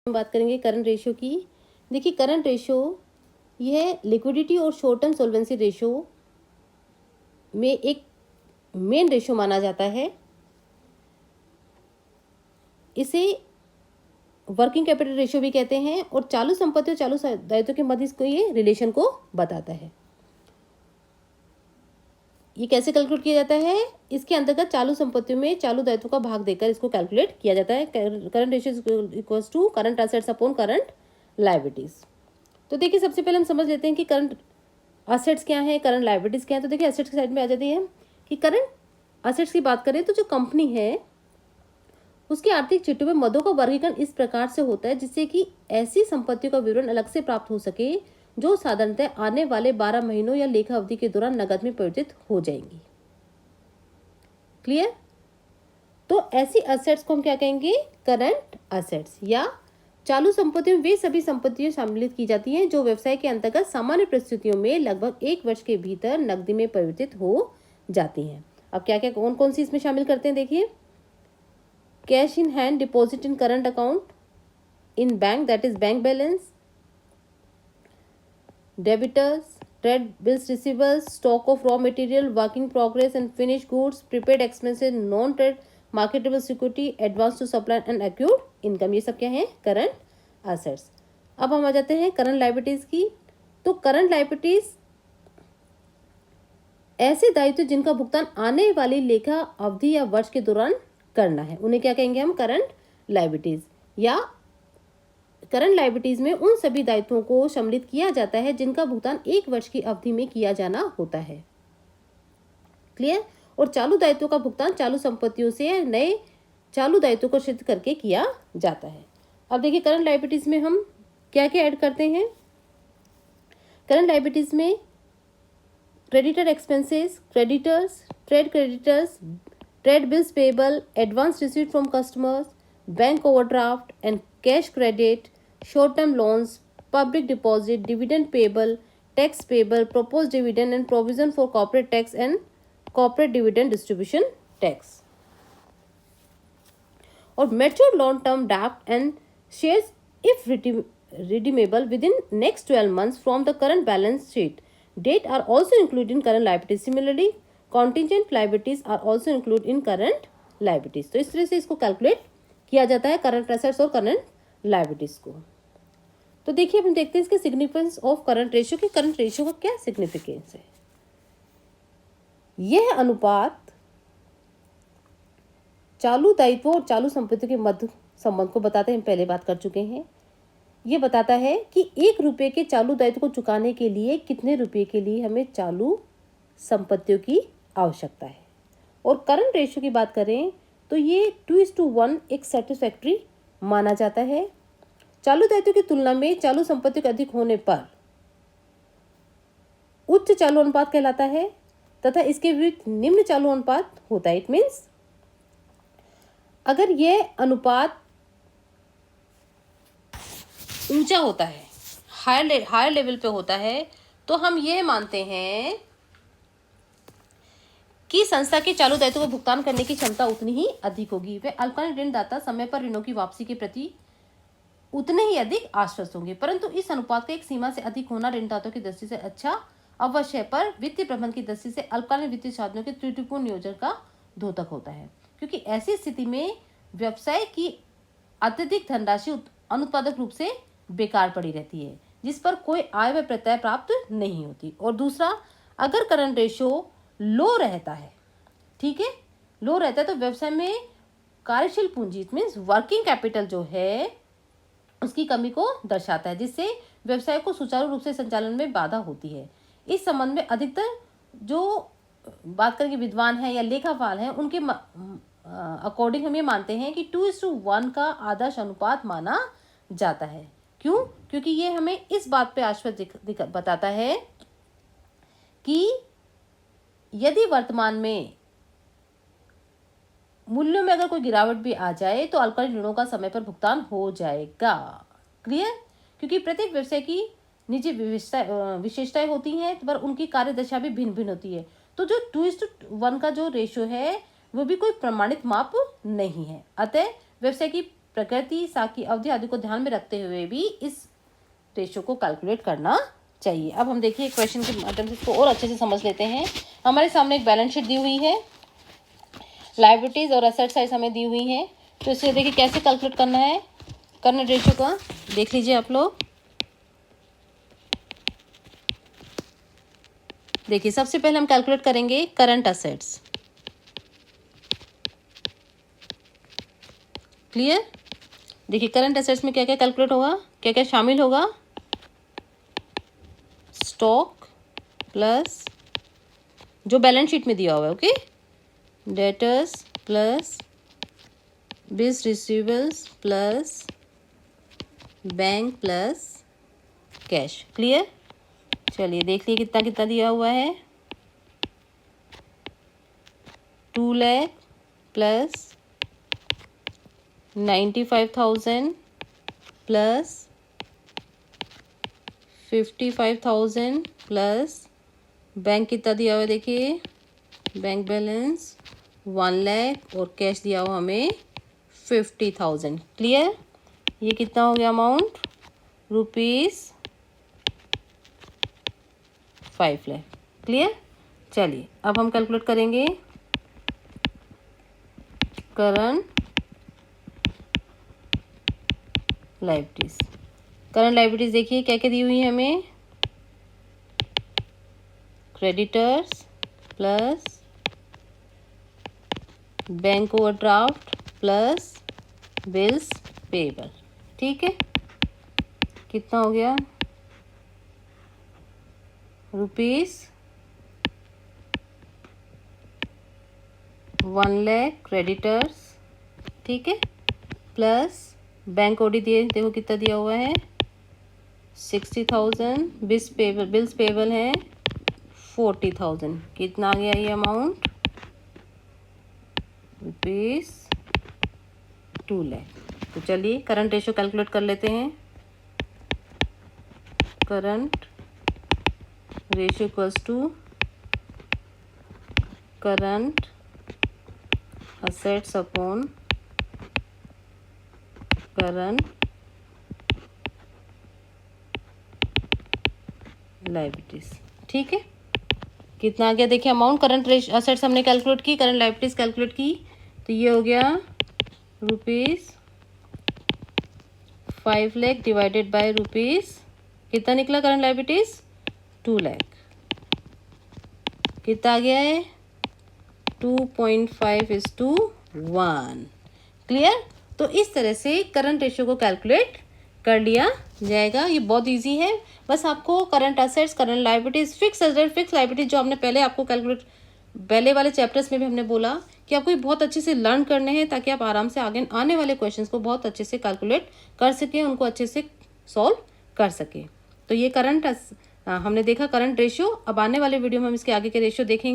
हम बात करेंगे करंट रेशियो की। देखिए करंट रेशियो यह लिक्विडिटी और शॉर्ट टर्म सॉल्वेंसी रेशियो में एक मेन रेशियो माना जाता है। इसे वर्किंग कैपिटल रेशियो भी कहते हैं और चालू संपत्ति और चालू दायित्व के मध्य इसको ये रिलेशन को बताता है। ये कैसे कैलकुलेट किया जाता है? इसके अंतर्गत चालू संपत्तियों में चालू दायित्व का भाग देकर इसको कैलकुलेट किया जाता है। Current ratio equals to current assets upon current liabilities. तो देखिए सबसे पहले हम समझ लेते हैं कि करंट असेट्स क्या है, करंट लायबिलिटीज क्या है। तो देखिए असेट्स की साइड में आ जाती है कि करंट असेट्स की बात करें तो जो कंपनी है उसकी आर्थिक चिट्ठों में मदों का वर्गीकरण इस प्रकार से होता है जिससे कि ऐसी संपत्तियों का विवरण अलग से प्राप्त हो सके जो साधारणतः आने वाले 12 महीनों या लेखा अवधि के दौरान नकद में परिवर्तित हो जाएंगी। क्लियर? तो ऐसी असेट्स को हम क्या कहेंगे? Current assets. या चालू संपत्तियों में वे सभी संपत्तियां सम्मिलित की जाती हैं जो व्यवसाय के अंतर्गत सामान्य परिस्थितियों में लगभग 1 वर्ष के भीतर नकदी में परिवर्तित हो जाती हैं। अब क्या क्या कौन कौन सी इसमें शामिल करते हैं देखिए। Cash in hand deposit in current account in bank, that is bank balance, debitors, trade bills receivables, stock of raw material, work in progress and finished goods, prepaid expenses, non-trade marketable security, advance to supply and accrued income, ये सब क्या है? Current assets। अब हम आ जाते हैं current liabilities की। तो करंट लायबिलिटीज ऐसे दायित्व जिनका भुगतान आने वाली लेखा अवधि या वर्ष के दौरान करना है, उन्हें क्या कहेंगे हम? Current liabilities. या करंट लायबिलिटीज में उन सभी दायित्वों को सम्मिलित किया जाता है जिनका भुगतान 1 वर्ष की अवधि में किया जाना होता है। क्लियर? और चालू दायित्वों का भुगतान चालू संपत्तियों से नए चालू दायित्वों को सिद्ध करके किया जाता है। अब देखिए करंट लायबिलिटीज में हम क्या क्या ऐड करते हैं। करंट लायबिलिटीज में creditor expenses, creditors, trade creditors, trade bills payable, advance received from customers, bank overdraft and cash credit, short-term loans, public deposit, dividend payable, tax payable, proposed dividend and provision for corporate tax and corporate dividend distribution tax. और matured long-term debt and shares if redeemable within next 12 months from the current balance sheet date are also included in current liabilities. Similarly, contingent liabilities are also included in current liabilities. तो इस तरह से इसको calculate किया जाता है current assets और current liabilities को। तो देखिए हम देखते हैं इसके सिग्निफिकेंस ऑफ करंट रेशियो की। करंट रेशियो का क्या सिग्निफिकेंस है? यह अनुपात चालू दायित्व और चालू संपत्ति के मध्य संबंध को बताते हैं, हम पहले बात कर चुके हैं। यह बताता है कि 1 रुपये के चालू दायित्व को चुकाने के लिए कितने रुपये के लिए हमें चालू संपत्तियों की आवश्यकता है। और करंट रेशियो की बात करें तो ये 2:1 एक सेटिस्फैक्ट्री माना जाता है। चालू दायित्व की तुलना में चालू संपत्ति के अधिक होने पर उच्च चालू अनुपात कहलाता है तथा इसके विरुद्ध निम्न चालू अनुपात होता है। इट मीन्स अगर यह अनुपात ऊंचा होता है, हायर लेवल पे होता है, तो हम यह मानते हैं कि संस्था के चालू दायित्व को भुगतान करने की क्षमता उतनी ही अधिक होगी। वे अल्पकालीन ऋणदाता समय पर ऋणों की वापसी के प्रति उतने ही अधिक आश्वस्त होंगे। परंतु इस अनुपात का एक सीमा से अधिक होना ऋणदाताओं की दृष्टि से अच्छा अवश्य है, पर वित्तीय प्रबंधन की दृष्टि से अल्पकालीन वित्तीय साधनों के त्रुटिपूर्ण नियोजन का द्योतक होता है, क्योंकि ऐसी स्थिति में व्यवसाय की अत्यधिक धनराशि अनुत्पादक रूप से बेकार पड़ी रहती है जिस पर कोई आय व प्रत्यय प्राप्त नहीं होती। और दूसरा, अगर करंट रेशियो लो रहता है, ठीक है, लो रहता है, तो व्यवसाय में कार्यशील पूंजी इट मीन्स वर्किंग कैपिटल जो है उसकी कमी को दर्शाता है, जिससे व्यवसाय को सुचारू रूप से संचालन में बाधा होती है। इस संबंध में अधिकतर जो बात करेंगे विद्वान हैं या लेखापाल हैं, उनके अकॉर्डिंग हम ये मानते हैं कि 2:1 का आदर्श अनुपात माना जाता है। क्यों? क्योंकि ये हमें इस बात पे आश्वस्त बताता है कि यदि वर्तमान में मूल्यों में अगर कोई गिरावट भी आ जाए तो अल्पकालीन ऋणों का समय पर भुगतान हो जाएगा। क्लियर? क्योंकि प्रत्येक व्यवसाय की निजी विशेषताएं होती हैं, पर उनकी कार्यदशा भी भिन्न भिन्न होती है। तो जो 2:1 का जो रेशियो है वो भी कोई प्रमाणित माप नहीं है। अतः व्यवसाय की प्रकृति, साख की अवधि आदि को ध्यान में रखते हुए भी इस रेशो को कैलकुलेट करना चाहिए। अब हम देखिए क्वेश्चन के माध्यम से इसको और अच्छे से समझ लेते हैं। हमारे सामने एक बैलेंस शीट दी हुई है, लायबिलिटीज और एसेट साइज हमें दी हुई है। तो इसे देखिए कैसे कैलकुलेट करना है करंट रेशो का, देख लीजिए आप लोग। देखिए सबसे पहले हम कैलकुलेट करेंगे करंट असेट्स। क्लियर? देखिए करंट असेट्स में क्या क्या कैलकुलेट होगा, क्या क्या शामिल होगा। स्टॉक प्लस जो बैलेंस शीट में दिया हुआ है, okay, debtors plus bills receivables plus bank plus cash. Clear? चलिए देख लिए कितना कितना दिया हुआ है। 2 lakh plus 95,000 plus 55,000 plus bank कितना दिया हुआ है, देखिए बैंक बैलेंस 1 लाख और कैश दिया हुआ हमें 50,000। क्लियर? ये कितना हो गया अमाउंट, ₹5 लाख। क्लियर? चलिए अब हम कैलकुलेट करेंगे करंट लायबिलिटीज। करंट लायबिलिटीज देखिए क्या क्या दी हुई है हमें, creditors plus bank overdraft plus bills payable. ठीक है, कितना हो गया, ₹1 लाख क्रेडिटर्स, ठीक है, प्लस बैंक ओडी दिए, देखो कितना दिया हुआ है 60,000, बिल्स पेबल है 40,000। कितना आ गया ये अमाउंट, ₹2 लाख। तो चलिए करंट रेशो कैलकुलेट कर लेते हैं। Current ratio equals to current assets upon current liabilities. ठीक है, कितना आ गया देखिए अमाउंट, करंट असेट्स हमने कैलकुलेट की, करंट लायबिलिटीज कैलकुलेट की, तो ये हो गया ₹5 लाख डिवाइडेड बाय कितना निकला करंट लायबिलिटीज 2 लाख। कितना आ गया है 2.5:1। क्लियर? तो इस तरह से करंट रेशियो को कैलकुलेट कर लिया जाएगा। ये बहुत इजी है, बस आपको current assets, current liabilities, fix asset, fix liabilities जो हमने पहले आपको कैलकुलेट पहले वाले चैप्टर्स में भी हमने बोला कि आपको ये बहुत अच्छे से लर्न करने हैं ताकि आप आराम से आगे आने वाले क्वेश्चंस को बहुत अच्छे से कैलकुलेट कर सकें, उनको अच्छे से सॉल्व कर सकें। तो ये हमने देखा करंट रेशियो। अब आने वाले वीडियो में हम इसके आगे के रेशियो देखेंगे।